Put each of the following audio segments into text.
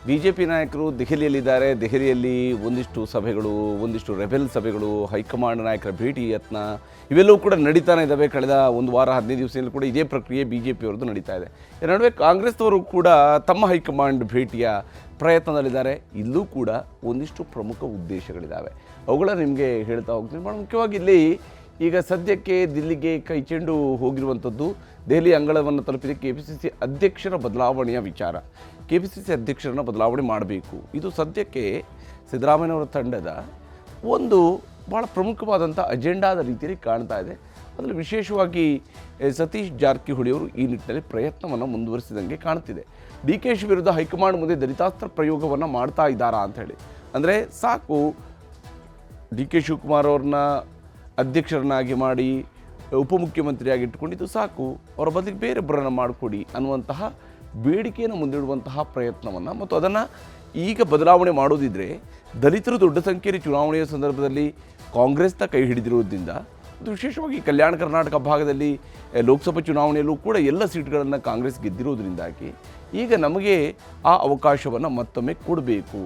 BJP ನಾಯಕರು ದೆಹಲಿಯಲ್ಲಿದ್ದಾರೆ. ದೆಹಲಿಯಲ್ಲಿ ಒಂದಿಷ್ಟು ಸಭೆಗಳು, ಒಂದಿಷ್ಟು ರೆಬೆಲ್ ಸಭೆಗಳು, ಹೈಕಮಾಂಡ್ ನಾಯಕರ ಭೇಟಿ ಯತ್ನ ಇವೆಲ್ಲವೂ ಕೂಡ ನಡೀತಾನೆ ಇದ್ದಾವೆ. ಕಳೆದ ಒಂದು ವಾರ 15 ದಿವಸದಲ್ಲಿ ಕೂಡ ಇದೇ ಪ್ರಕ್ರಿಯೆ BJPಯವ್ರದ್ದು ನಡೀತಾ ಇದೆ. ಇದರ ನಡುವೆ ಕಾಂಗ್ರೆಸ್ನವರು ಕೂಡ ತಮ್ಮ ಹೈಕಮಾಂಡ್ ಭೇಟಿಯ ಪ್ರಯತ್ನದಲ್ಲಿದ್ದಾರೆ. ಇಲ್ಲೂ ಕೂಡ ಒಂದಿಷ್ಟು ಪ್ರಮುಖ ಉದ್ದೇಶಗಳಿದ್ದಾವೆ. ಅವುಗಳನ್ನು ನಿಮಗೆ ಹೇಳ್ತಾ ಹೋಗ್ತೀನಿ. ಭಾಳ ಮುಖ್ಯವಾಗಿ ಇಲ್ಲಿ ಈಗ ಸದ್ಯಕ್ಕೆ ದಿಲ್ಲಿಗೆ ಕೈಚೆಂಡು ಹೋಗಿರುವಂಥದ್ದು ದೆಹಲಿ ಅಂಗಳವನ್ನು ತಲುಪಿದೆ KPCC ಅಧ್ಯಕ್ಷರ ಬದಲಾವಣೆಯ ವಿಚಾರ. KPCC ಅಧ್ಯಕ್ಷರನ್ನು ಬದಲಾವಣೆ ಮಾಡಬೇಕು. ಇದು ಸದ್ಯಕ್ಕೆ ಸಿದ್ದರಾಮಯ್ಯನವರ ತಂಡದ ಒಂದು ಭಾಳ ಪ್ರಮುಖವಾದಂಥ ಅಜೆಂಡಾದ ರೀತಿಯಲ್ಲಿ ಕಾಣ್ತಾ ಇದೆ. ಅದರಲ್ಲಿ ವಿಶೇಷವಾಗಿ ಸತೀಶ್ ಜಾರಕಿಹೊಳಿ ಅವರು ಈ ನಿಟ್ಟಿನಲ್ಲಿ ಪ್ರಯತ್ನವನ್ನು ಮುಂದುವರಿಸಿದಂಗೆ ಕಾಣ್ತಿದೆ. DK ವಿರುದ್ಧ ಹೈಕಮಾಂಡ್ ಮುಂದೆ ದಲಿತಾಸ್ತ್ರ ಪ್ರಯೋಗವನ್ನು ಮಾಡ್ತಾ ಇದ್ದಾರಾ ಅಂಥೇಳಿ. ಅಂದರೆ ಸಾಕು DK ಶಿವಕುಮಾರ್ ಅವ್ರನ್ನ ಅಧ್ಯಕ್ಷರನ್ನಾಗಿ ಮಾಡಿ ಉಪಮುಖ್ಯಮಂತ್ರಿಯಾಗಿ ಇಟ್ಟುಕೊಂಡಿದ್ದು ಸಾಕು, ಅವರ ಬದಲಿಗೆ ಬೇರೊಬ್ಬರನ್ನು ಮಾಡಿಕೊಡಿ ಅನ್ನುವಂತಹ ಬೇಡಿಕೆಯನ್ನು ಮುಂದಿಡುವಂತಹ ಪ್ರಯತ್ನವನ್ನು ಮತ್ತು ಅದನ್ನು ಈಗ ಬದಲಾವಣೆ ಮಾಡೋದಿದ್ದರೆ ದಲಿತರು ದೊಡ್ಡ ಸಂಖ್ಯೆಯಲ್ಲಿ ಚುನಾವಣೆಯ ಸಂದರ್ಭದಲ್ಲಿ ಕಾಂಗ್ರೆಸ್ನ ಕೈ ಹಿಡಿದಿರುವುದರಿಂದ ಮತ್ತು ವಿಶೇಷವಾಗಿ ಕಲ್ಯಾಣ ಕರ್ನಾಟಕ ಭಾಗದಲ್ಲಿ ಲೋಕಸಭಾ ಚುನಾವಣೆಯಲ್ಲೂ ಕೂಡ ಎಲ್ಲ ಸೀಟ್ಗಳನ್ನು ಕಾಂಗ್ರೆಸ್ ಗೆದ್ದಿರೋದ್ರಿಂದಾಗಿ ಈಗ ನಮಗೆ ಆ ಅವಕಾಶವನ್ನು ಮತ್ತೊಮ್ಮೆ ಕೊಡಬೇಕು.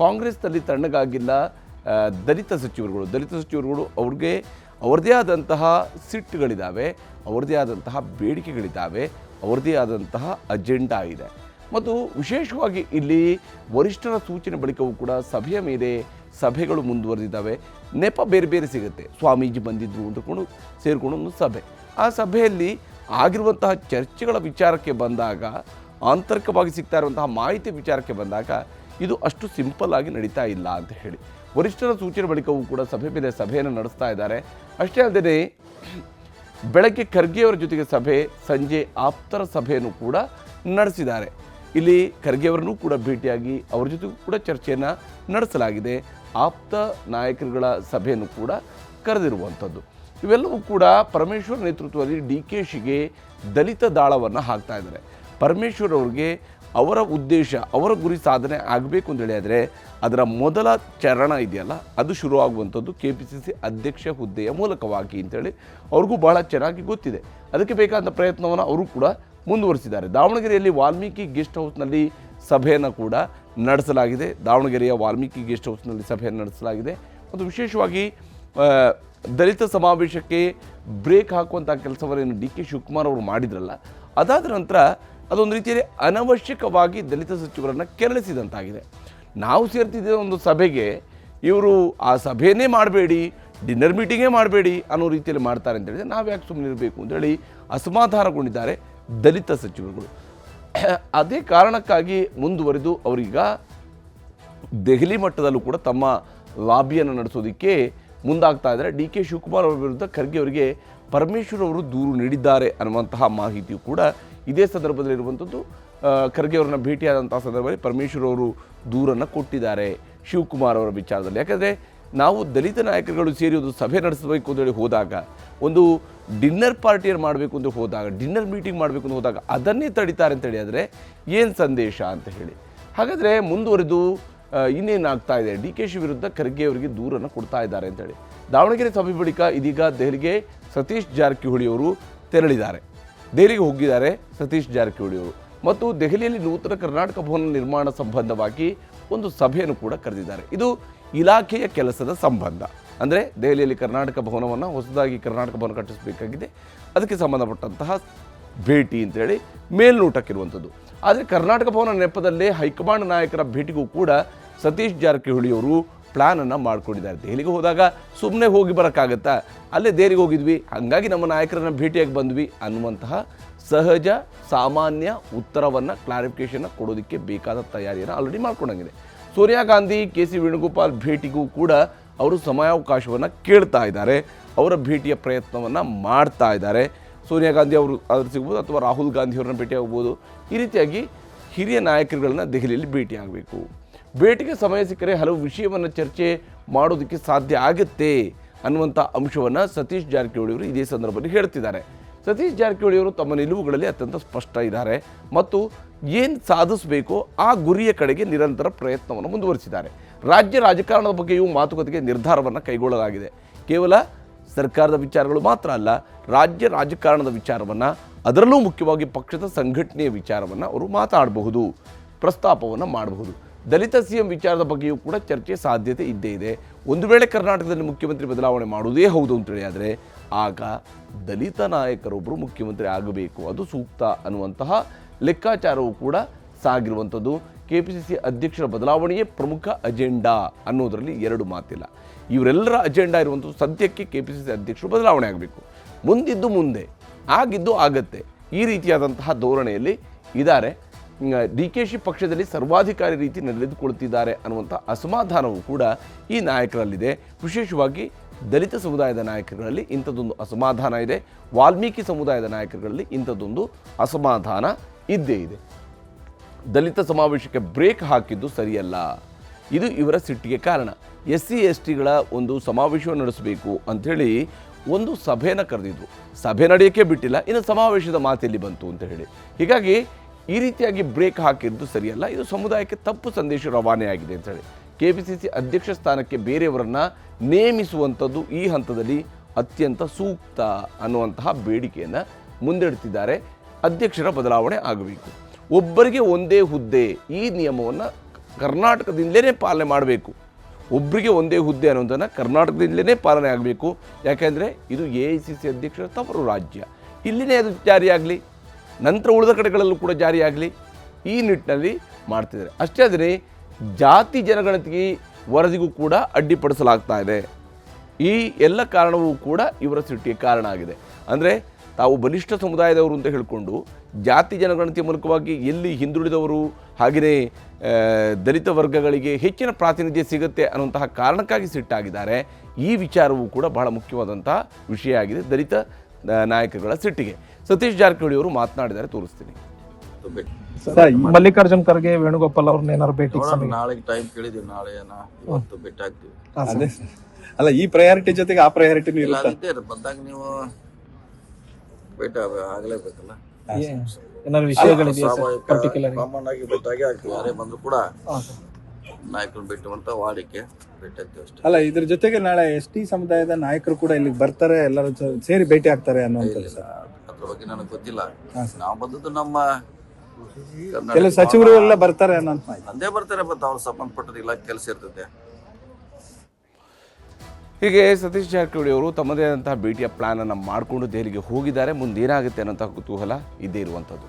ಕಾಂಗ್ರೆಸ್ನಲ್ಲಿ ತಣ್ಣಗಾಗಿಲ್ಲ ದಲಿತ ಸಚಿವರುಗಳು ಅವ್ರಿಗೆ ಅವ್ರದ್ದೇ ಆದಂತಹ ಸಿಟ್ಟುಗಳಿದ್ದಾವೆ, ಅವ್ರದ್ದೇ ಆದಂತಹ ಬೇಡಿಕೆಗಳಿದ್ದಾವೆ, ಅವ್ರದ್ದೇ ಆದಂತಹ ಅಜೆಂಡಾ ಇದೆ. ಮತ್ತು ವಿಶೇಷವಾಗಿ ಇಲ್ಲಿ ವರಿಷ್ಠರ ಸೂಚನೆ ಬಳಿಕವೂ ಕೂಡ ಸಭೆಯ ಮೇಲೆ ಸಭೆಗಳು ಮುಂದುವರೆದಿದ್ದಾವೆ. ನೆಪ ಬೇರೆ ಬೇರೆ ಸಿಗುತ್ತೆ. ಸ್ವಾಮೀಜಿ ಬಂದಿದ್ದರು ಅಂದ್ಕೊಂಡು ಸೇರಿಕೊಂಡು ಒಂದು ಸಭೆ, ಆ ಸಭೆಯಲ್ಲಿ ಆಗಿರುವಂತಹ ಚರ್ಚೆಗಳ ವಿಚಾರಕ್ಕೆ ಬಂದಾಗ, ಆಂತರಿಕವಾಗಿ ಸಿಗ್ತಾ ಇರುವಂತಹ ಮಾಹಿತಿ ವಿಚಾರಕ್ಕೆ ಬಂದಾಗ ಇದು ಅಷ್ಟು ಸಿಂಪಲ್ ಆಗಿ ನಡೀತಾ ಇಲ್ಲ ಅಂತ ಹೇಳಿ ವರಿಷ್ಠರ ಸೂಚನೆ ಬಳಿಕವೂ ಕೂಡ ಸಭೆ ಮೇಲೆ ಸಭೆಯನ್ನು ನಡೆಸ್ತಾ ಇದ್ದಾರೆ. ಅಷ್ಟೇ ಅಲ್ಲದೆ ಬೆಳಗ್ಗೆ ಖರ್ಗೆಯವರ ಜೊತೆಗೆ ಸಭೆ, ಸಂಜೆ ಆಪ್ತರ ಸಭೆಯನ್ನು ಕೂಡ ನಡೆಸಿದ್ದಾರೆ. ಇಲ್ಲಿ ಖರ್ಗೆಯವರನ್ನು ಕೂಡ ಭೇಟಿಯಾಗಿ ಅವರ ಜೊತೆಗೂ ಕೂಡ ಚರ್ಚೆಯನ್ನು ನಡೆಸಲಾಗಿದೆ. ಆಪ್ತ ನಾಯಕರುಗಳ ಸಭೆಯನ್ನು ಕೂಡ ಕರೆದಿರುವಂಥದ್ದು. ಇವೆಲ್ಲವೂ ಕೂಡ ಪರಮೇಶ್ವರ್ ನೇತೃತ್ವದಲ್ಲಿ DKಶಿಗೆ ದಲಿತ ದಾಳವನ್ನು ಹಾಕ್ತಾ ಇದ್ದಾರೆ. ಪರಮೇಶ್ವರ್ ಅವ್ರಿಗೆ ಅವರ ಉದ್ದೇಶ, ಅವರ ಗುರಿ ಸಾಧನೆ ಆಗಬೇಕು ಅಂತ ಹೇಳಿದರೆ ಅದರ ಮೊದಲ ಚರಣ ಇದೆಯಲ್ಲ, ಅದು ಶುರುವಾಗುವಂಥದ್ದು KPCC ಅಧ್ಯಕ್ಷ ಹುದ್ದೆಯ ಮೂಲಕವಾಗಿ ಅಂತೇಳಿ ಅವ್ರಿಗೂ ಭಾಳ ಚೆನ್ನಾಗಿ ಗೊತ್ತಿದೆ. ಅದಕ್ಕೆ ಬೇಕಾದ ಪ್ರಯತ್ನವನ್ನು ಅವರು ಕೂಡ ಮುಂದುವರಿಸಿದ್ದಾರೆ. ದಾವಣಗೆರೆಯಲ್ಲಿ ವಾಲ್ಮೀಕಿ ಗೆಸ್ಟ್ ಹೌಸ್ನಲ್ಲಿ ಸಭೆಯನ್ನು ಕೂಡ ನಡೆಸಲಾಗಿದೆ. ದಾವಣಗೆರೆಯ ವಾಲ್ಮೀಕಿ ಗೆಸ್ಟ್ ಹೌಸ್ನಲ್ಲಿ ಸಭೆಯನ್ನು ನಡೆಸಲಾಗಿದೆ. ಮತ್ತು ವಿಶೇಷವಾಗಿ ದಲಿತ ಸಮಾವೇಶಕ್ಕೆ ಬ್ರೇಕ್ ಹಾಕುವಂಥ ಕೆಲಸವನ್ನು DK ಶಿವಕುಮಾರ್ ಅವರು ಮಾಡಿದ್ರಲ್ಲ, ಅದಾದ ನಂತರ ಅದೊಂದು ರೀತಿಯಲ್ಲಿ ಅನವಶ್ಯಕವಾಗಿ ದಲಿತ ಸಚಿವರನ್ನು ಕೆರಳಿಸಿದಂತಾಗಿದೆ. ನಾವು ಸೇರ್ತಿದ್ದ ಒಂದು ಸಭೆಗೆ ಇವರು ಆ ಸಭೆಯೇ ಮಾಡಬೇಡಿ, ಡಿನ್ನರ್ ಮೀಟಿಂಗೇ ಮಾಡಬೇಡಿ ಅನ್ನೋ ರೀತಿಯಲ್ಲಿ ಮಾಡ್ತಾರೆ ಅಂತ ಹೇಳಿದರೆ ನಾವು ಯಾಕೆ ಸುಮ್ಮನೆ ಇರಬೇಕು ಅಂತೇಳಿ ಅಸಮಾಧಾನಗೊಂಡಿದ್ದಾರೆ ದಲಿತ ಸಚಿವರುಗಳು. ಅದೇ ಕಾರಣಕ್ಕಾಗಿ ಮುಂದುವರೆದು ಅವರೀಗ ದೆಹಲಿ ಮಟ್ಟದಲ್ಲೂ ಕೂಡ ತಮ್ಮ ಲಾಬಿಯನ್ನು ನಡೆಸೋದಕ್ಕೆ ಮುಂದಾಗ್ತಾ ಇದ್ದಾರೆ. DK ಶಿವಕುಮಾರ್ ಅವರ ವಿರುದ್ಧ ಖರ್ಗೆ ಅವರಿಗೆ ಪರಮೇಶ್ವರ್ ಅವರು ದೂರು ನೀಡಿದ್ದಾರೆ ಅನ್ನುವಂತಹ ಮಾಹಿತಿಯು ಕೂಡ ಇದೇ ಸಂದರ್ಭದಲ್ಲಿರುವಂಥದ್ದು. ಖರ್ಗೆ ಅವರನ್ನ ಭೇಟಿಯಾದಂಥ ಸಂದರ್ಭದಲ್ಲಿ ಪರಮೇಶ್ವರ್ ಅವರು ದೂರನ್ನು ಕೊಟ್ಟಿದ್ದಾರೆ ಶಿವಕುಮಾರ್ ಅವರ ವಿಚಾರದಲ್ಲಿ. ಯಾಕಂದರೆ ನಾವು ದಲಿತ ನಾಯಕರುಗಳು ಸೇರಿ ಒಂದು ಸಭೆ ನಡೆಸಬೇಕು ಅಂತೇಳಿ ಹೋದಾಗ, ಒಂದು ಡಿನ್ನರ್ ಪಾರ್ಟಿಯನ್ನು ಮಾಡಬೇಕು ಅಂತ ಹೋದಾಗ, ಡಿನ್ನರ್ ಮೀಟಿಂಗ್ ಮಾಡಬೇಕು ಅಂತ ಹೋದಾಗ ಅದನ್ನೇ ತಡೀತಾರೆ ಅಂತೇಳಿ ಆದರೆ ಏನು ಸಂದೇಶ ಅಂತ ಹೇಳಿ. ಹಾಗಾದರೆ ಮುಂದುವರೆದು ಇನ್ನೇನಾಗ್ತಾ ಇದೆ, DKಶಿ ವಿರುದ್ಧ ಖರ್ಗೆ ಅವರಿಗೆ ದೂರನ್ನು ಕೊಡ್ತಾ ಇದ್ದಾರೆ ಅಂತೇಳಿ. ದಾವಣಗೆರೆ ಸಭೆ ಬಳಿಕ ಇದೀಗ ದೆಹಲಿಗೆ ಸತೀಶ್ ಜಾರಕಿಹೊಳಿ ಅವರು ತೆರಳಿದ್ದಾರೆ. ದೆಹಲಿಗೆ ಹೋಗಿದ್ದಾರೆ ಸತೀಶ್ ಜಾರಕಿಹೊಳಿ ಅವರು. ಮತ್ತು ದೆಹಲಿಯಲ್ಲಿ ನೂತನ ಕರ್ನಾಟಕ ಭವನ ನಿರ್ಮಾಣ ಸಂಬಂಧವಾಗಿ ಒಂದು ಸಭೆಯನ್ನು ಕೂಡ ಕರೆದಿದ್ದಾರೆ. ಇದು ಇಲಾಖೆಯ ಕೆಲಸದ ಸಂಬಂಧ. ಅಂದರೆ ದೆಹಲಿಯಲ್ಲಿ ಕರ್ನಾಟಕ ಭವನವನ್ನು ಹೊಸದಾಗಿ ಕರ್ನಾಟಕ ಭವನ ಕಟ್ಟಿಸಬೇಕಾಗಿದೆ, ಅದಕ್ಕೆ ಸಂಬಂಧಪಟ್ಟಂತಹ ಭೇಟಿ ಅಂತೇಳಿ ಮೇಲ್ನೋಟಕ್ಕಿರುವಂಥದ್ದು. ಆದರೆ ಕರ್ನಾಟಕ ಭವನ ನೆಪದಲ್ಲೇ ಹೈಕಮಾಂಡ್ ನಾಯಕರ ಭೇಟಿಗೂ ಕೂಡ ಸತೀಶ್ ಜಾರಕಿಹೊಳಿ ಅವರು ಪ್ಲ್ಯಾನನ್ನು ಮಾಡ್ಕೊಂಡಿದ್ದಾರೆ. ದೆಹಲಿಗೆ ಹೋದಾಗ ಸುಮ್ಮನೆ ಹೋಗಿ ಬರೋಕ್ಕಾಗತ್ತಾ, ಅಲ್ಲೇ ದೆಹಲಿಗೆ ಹೋಗಿದ್ವಿ, ಹಾಗಾಗಿ ನಮ್ಮ ನಾಯಕರನ್ನು ಭೇಟಿಯಾಗಿ ಬಂದ್ವಿ ಅನ್ನುವಂತಹ ಸಹಜ ಸಾಮಾನ್ಯ ಉತ್ತರವನ್ನು, ಕ್ಲಾರಿಫಿಕೇಷನ್ನ ಕೊಡೋದಕ್ಕೆ ಬೇಕಾದ ತಯಾರಿಯನ್ನು ಆಲ್ರೆಡಿ ಮಾಡ್ಕೊಂಡಂಗಿದೆ. ಸೋನಿಯಾ ಗಾಂಧಿ, KC ವೇಣುಗೋಪಾಲ್ ಭೇಟಿಗೂ ಕೂಡ ಅವರು ಸಮಯಾವಕಾಶವನ್ನು ಕೇಳ್ತಾ ಇದ್ದಾರೆ. ಅವರ ಭೇಟಿಯ ಪ್ರಯತ್ನವನ್ನು ಮಾಡ್ತಾ ಇದ್ದಾರೆ. ಸೋನಿಯಾ ಗಾಂಧಿ ಅವರು ಆದರೂ ಸಿಗ್ಬೋದು, ಅಥವಾ ರಾಹುಲ್ ಗಾಂಧಿ ಅವ್ರನ್ನ ಭೇಟಿಯಾಗ್ಬೋದು. ಈ ರೀತಿಯಾಗಿ ಹಿರಿಯ ನಾಯಕರುಗಳನ್ನ ದೆಹಲಿಯಲ್ಲಿ ಭೇಟಿಯಾಗಬೇಕು. ಭೇಟಿಗೆ ಸಮಯ ಸಿಕ್ಕರೆ ಹಲವು ವಿಷಯವನ್ನು ಚರ್ಚೆ ಮಾಡೋದಕ್ಕೆ ಸಾಧ್ಯ ಆಗುತ್ತೆ ಅನ್ನುವಂಥ ಅಂಶವನ್ನು ಸತೀಶ್ ಜಾರಕಿಹೊಳಿ ಅವರು ಇದೇ ಸಂದರ್ಭದಲ್ಲಿ ಹೇಳ್ತಿದ್ದಾರೆ. ಸತೀಶ್ ಜಾರಕಿಹೊಳಿ ಅವರು ತಮ್ಮ ನಿಲುವುಗಳಲ್ಲಿ ಅತ್ಯಂತ ಸ್ಪಷ್ಟ ಇದ್ದಾರೆ ಮತ್ತು ಏನು ಸಾಧಿಸಬೇಕೋ ಆ ಗುರಿಯ ಕಡೆಗೆ ನಿರಂತರ ಪ್ರಯತ್ನವನ್ನು ಮುಂದುವರಿಸಿದ್ದಾರೆ. ರಾಜ್ಯ ರಾಜಕಾರಣದ ಬಗ್ಗೆಯೂ ಮಾತುಕತೆಗೆ ನಿರ್ಧಾರವನ್ನು ಕೈಗೊಳ್ಳಲಾಗಿದೆ. ಕೇವಲ ಸರ್ಕಾರದ ವಿಚಾರಗಳು ಮಾತ್ರ ಅಲ್ಲ, ರಾಜ್ಯ ರಾಜಕಾರಣದ ವಿಚಾರವನ್ನು, ಅದರಲ್ಲೂ ಮುಖ್ಯವಾಗಿ ಪಕ್ಷದ ಸಂಘಟನೆಯ ವಿಚಾರವನ್ನು ಅವರು ಮಾತಾಡಬಹುದು. ಪ್ರಸ್ತಾಪವನ್ನು ಮಾಡಬಹುದು. ದಲಿತ CM ವಿಚಾರದ ಬಗ್ಗೆಯೂ ಕೂಡ ಚರ್ಚೆ ಸಾಧ್ಯತೆ ಇದ್ದೇ ಇದೆ. ಒಂದು ವೇಳೆ ಕರ್ನಾಟಕದಲ್ಲಿ ಮುಖ್ಯಮಂತ್ರಿ ಬದಲಾವಣೆ ಮಾಡುವುದೇ ಹೌದು ಅಂತೇಳಿ ಆದರೆ ಆಗ ದಲಿತ ನಾಯಕರೊಬ್ಬರು ಮುಖ್ಯಮಂತ್ರಿ ಆಗಬೇಕು, ಅದು ಸೂಕ್ತ ಅನ್ನುವಂತಹ ಲೆಕ್ಕಾಚಾರವೂ ಕೂಡ ಸಾಗಿರುವಂಥದ್ದು. KPCC ಅಧ್ಯಕ್ಷರ ಬದಲಾವಣೆಯೇ ಪ್ರಮುಖ ಅಜೆಂಡಾ ಅನ್ನೋದರಲ್ಲಿ ಎರಡು ಮಾತಿಲ್ಲ. ಇವರೆಲ್ಲರ ಅಜೆಂಡಾ ಇರುವಂಥದ್ದು ಸದ್ಯಕ್ಕೆ KPCC ಅಧ್ಯಕ್ಷರು ಬದಲಾವಣೆ ಆಗಬೇಕು, ಮುಂದಿದ್ದು ಮುಂದೆ, ಆಗಿದ್ದು ಆಗತ್ತೆ, ಈ ರೀತಿಯಾದಂತಹ ಧೋರಣೆಯಲ್ಲಿ ಇದ್ದಾರೆ. DKಶಿ ಪಕ್ಷದಲ್ಲಿ ಸರ್ವಾಧಿಕಾರಿ ರೀತಿ ನಡೆದುಕೊಳ್ತಿದ್ದಾರೆ ಅನ್ನುವಂಥ ಅಸಮಾಧಾನವೂ ಕೂಡ ಈ ನಾಯಕರಲ್ಲಿದೆ. ವಿಶೇಷವಾಗಿ ದಲಿತ ಸಮುದಾಯದ ನಾಯಕರುಗಳಲ್ಲಿ ಇಂಥದ್ದೊಂದು ಅಸಮಾಧಾನ ಇದೆ. ವಾಲ್ಮೀಕಿ ಸಮುದಾಯದ ನಾಯಕರುಗಳಲ್ಲಿ ಇಂಥದ್ದೊಂದು ಅಸಮಾಧಾನ ಇದ್ದೇ ಇದೆ. ದಲಿತ ಸಮಾವೇಶಕ್ಕೆ ಬ್ರೇಕ್ ಹಾಕಿದ್ದು ಸರಿಯಲ್ಲ, ಇದು ಇವರ ಸಿಟ್ಟಿಗೆ ಕಾರಣ. SC STಗಳ ಒಂದು ಸಮಾವೇಶವನ್ನು ನಡೆಸಬೇಕು ಅಂಥೇಳಿ ಒಂದು ಸಭೆನ ಕರೆದಿದ್ರು, ಸಭೆ ನಡೆಯೋಕ್ಕೆ ಬಿಟ್ಟಿಲ್ಲ, ಇನ್ನು ಸಮಾವೇಶದ ಮಾತೆಲ್ಲಿ ಬಂತು ಅಂತ ಹೇಳಿ. ಹೀಗಾಗಿ ಈ ರೀತಿಯಾಗಿ ಬ್ರೇಕ್ ಹಾಕಿದ್ದು ಸರಿಯಲ್ಲ, ಇದು ಸಮುದಾಯಕ್ಕೆ ತಪ್ಪು ಸಂದೇಶ ರವಾನೆ ಆಗಿದೆ ಅಂತ ಹೇಳಿ KPCC ಅಧ್ಯಕ್ಷ ಸ್ಥಾನಕ್ಕೆ ಬೇರೆಯವರನ್ನು ನೇಮಿಸುವಂಥದ್ದು ಈ ಹಂತದಲ್ಲಿ ಅತ್ಯಂತ ಸೂಕ್ತ ಅನ್ನುವಂತಹ ಬೇಡಿಕೆಯನ್ನು ಮುಂದಿಡ್ತಿದ್ದಾರೆ. ಅಧ್ಯಕ್ಷರ ಬದಲಾವಣೆ ಆಗಬೇಕು, ಒಬ್ಬರಿಗೆ ಒಂದೇ ಹುದ್ದೆ, ಈ ನಿಯಮವನ್ನು ಕರ್ನಾಟಕದಿಂದಲೇ ಪಾಲನೆ ಮಾಡಬೇಕು. ಒಬ್ಬರಿಗೆ ಒಂದೇ ಹುದ್ದೆ ಅನ್ನೋದನ್ನು ಕರ್ನಾಟಕದಿಂದಲೇ ಪಾಲನೆ ಆಗಬೇಕು. ಯಾಕೆಂದರೆ ಇದು AICC ಅಧ್ಯಕ್ಷರ ತವರು ರಾಜ್ಯ, ಇಲ್ಲಿನೇ ಅದು ಜಾರಿಯಾಗಲಿ, ನಂತರ ಉಳಿದ ಕಡೆಗಳಲ್ಲೂ ಕೂಡ ಜಾರಿಯಾಗಲಿ, ಈ ನಿಟ್ಟಿನಲ್ಲಿ ಮಾಡ್ತಿದ್ದಾರೆ. ಅಷ್ಟೇ ಆದರೆ ಜಾತಿ ಜನಗಣತಿ ವರದಿಗೂ ಕೂಡ ಅಡ್ಡಿಪಡಿಸಲಾಗ್ತಾ ಇದೆ. ಈ ಎಲ್ಲ ಕಾರಣವೂ ಕೂಡ ಇವರ ಸಿಟ್ಟಿಗೆ ಕಾರಣ ಆಗಿದೆ. ಅಂದರೆ ತಾವು ಬಲಿಷ್ಠ ಸಮುದಾಯದವರು ಅಂತ ಹೇಳಿಕೊಂಡು ಜಾತಿ ಜನಗಣತಿಯ ಮೂಲಕವಾಗಿ ಎಲ್ಲಿ ಹಿಂದುಳಿದವರು ಹಾಗೆಯೇ ದಲಿತ ವರ್ಗಗಳಿಗೆ ಹೆಚ್ಚಿನ ಪ್ರಾತಿನಿಧ್ಯ ಸಿಗುತ್ತೆ ಅನ್ನುವಂತಹ ಕಾರಣಕ್ಕಾಗಿ ಸಿಟ್ಟಾಗಿದ್ದಾರೆ. ಈ ವಿಚಾರವೂ ಕೂಡ ಬಹಳ ಮುಖ್ಯವಾದಂತಹ ವಿಷಯ ಆಗಿದೆ ದಲಿತ ನಾಯಕರುಗಳ ಸಿಟ್ಟಿಗೆ. ಸತೀಶ್ ಜಾರಕಿಹೊಳಿ ಅವರು ಮಾತನಾಡಿದ್ದಾರೆ, ತೋರಿಸ್ತೀನಿ. ಮಲ್ಲಿಕಾರ್ಜುನ್ ಖರ್ಗೆ, ವೇಣುಗೋಪಾಲ್ ಅವ್ರನ್ನ ಏನಾದ್ರು ಭೇಟಿ ನಾಳೆಗೆ ಟೈಮ್ ಕೇಳಿದೀವಿ, ನಾಳೆ ಇವತ್ತು ಭೇಟಿ ಆಗ್ತೀವಿ. ಅಲ್ಲ, ಈ ಪ್ರಯಾರಿಟಿ ಜೊತೆಗೆ ಆ ಪ್ರಯಾರಿಟಿನೂ ಇಲ್ಲ, ಬಂದಾಗ ನೀವು ಭೇಟಿ ಆಗಲೇಬೇಕಲ್ಲ. ಏನಾದ್ರು ವಿಷಯಗಳಿದೆಯಾ ಕಾಮನ್ ಆಗಿ ಭೇಟಿ ಆಗ್ತೀವಿ, ಯಾರೇ ಬಂದ್ರು ಕೂಡ ನಾಯಕರು ಭೇಟಿ ಮಾಡ್ತಾ ವಾಡಿಕೆ ಭೇಟಿ ಆಗ್ತೀವಿ ಅಷ್ಟೇ. ಅಲ್ಲ, ಇದ್ರ ಜೊತೆಗೆ ನಾಳೆ ST ಸಮುದಾಯದ ನಾಯಕರು ಕೂಡ ಇಲ್ಲಿಗೆ ಬರ್ತಾರೆ, ಎಲ್ಲರೂ ಸೇರಿ ಭೇಟಿ ಆಗ್ತಾರೆ ಅನ್ನುವಂಥದ್ದು ಸರ್. ಅದ್ರ ಬಗ್ಗೆ ನನಗೆ ಗೊತ್ತಿಲ್ಲ. ನಾವು ಬಂದದ್ದು ನಮ್ಮ ಕೆಲವು ಸಚಿವರು ಎಲ್ಲ ಬರ್ತಾರೆ ಅನ್ನೋ ನಂದೇ ಬರ್ತಾರೆ, ಮತ್ತೆ ಅವ್ರು ಸಂಬಂಧಪಟ್ಟದ ಇಲಾಖೆ ಕೆಲಸ ಇರ್ತದೆ. ಹೀಗೆ ಸತೀಶ್ ಜಾರಕಿಹೊಳಿ ಅವರು ತಮ್ಮದೇ ಆದಂತಹ ಭೇಟಿಯ ಪ್ಲಾನನ್ನು ಮಾಡಿಕೊಂಡು ದೆಹಲಿಗೆ ಹೋಗಿದ್ದಾರೆ. ಮುಂದೇನಾಗುತ್ತೆ ಅನ್ನೋಂಥ ಕುತೂಹಲ ಇದ್ದೇ ಇರುವಂಥದ್ದು.